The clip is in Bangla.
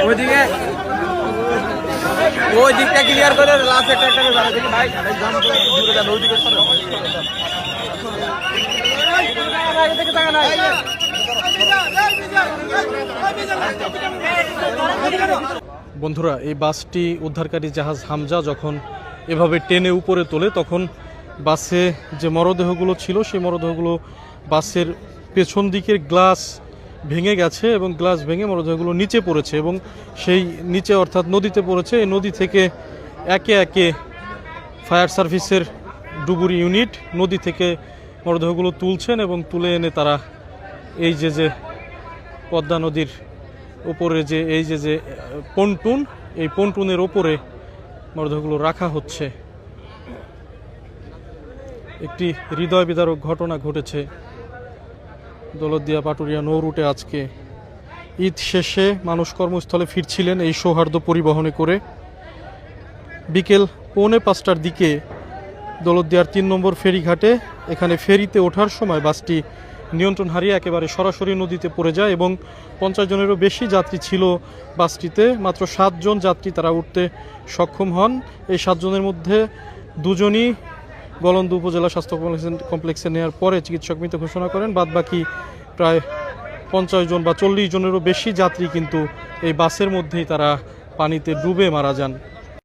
ওইদিকে ওই দিকটা ক্লিয়ার করে লাস্ট একটা ভাই ওইদিকে বন্ধুরা, এই বাসটি উদ্ধারকারী জাহাজ হামজা যখন এভাবে টেনে উপরে তোলে তখন বাসে যে মরদেহগুলো ছিল সেই মরদেহগুলো বাসের পেছন দিকের গ্লাস ভেঙে গেছে এবং গ্লাস ভেঙে মরদেহগুলো নিচে পড়েছে এবং সেই নিচে অর্থাৎ নদীতে পড়েছে। এই নদী থেকে একে একে ফায়ার সার্ভিসের ডুবুরি ইউনিট নদী থেকে মরদেহগুলো তুলছেন এবং তুলে এনে তারা এই যে পদ্মা নদীর ওপরে যে এই যে পন্টুন, এই পন্টুনের ওপরে মরদেহগুলো রাখা হচ্ছে। একটি হৃদয় বিদারক ঘটনা ঘটেছে দৌলতদিয়া পাটুরিয়া নৌ রুটে। আজকে ঈদ শেষে মানুষ কর্মস্থলে ফিরছিলেন এই সৌহার্দ্য পরিবহনে করে। বিকেল 4:45টার দিকে দৌলতদিয়ার 3 নম্বর ফেরিঘাটে এখানে ফেরিতে ওঠার সময় বাসটি নিয়ন্ত্রণ হারিয়ে একেবারে সরাসরি নদীতে পড়ে যায় এবং 50 জনেরও বেশি যাত্রী ছিল বাসটিতে। মাত্র 7 জন যাত্রী তারা উঠতে সক্ষম হন। এই 7 জনের মধ্যে 2 জনই গলন্দ উপজেলা স্বাস্থ্য কমপ্লেক্সে নেওয়ার পরে চিকিৎসক মৃত ঘোষণা করেন। বাদবাকি প্রায় 50 জন বা 40 জনেরও বেশি যাত্রী কিন্তু এই বাসের মধ্যেই তারা পানিতে ডুবে মারা যান।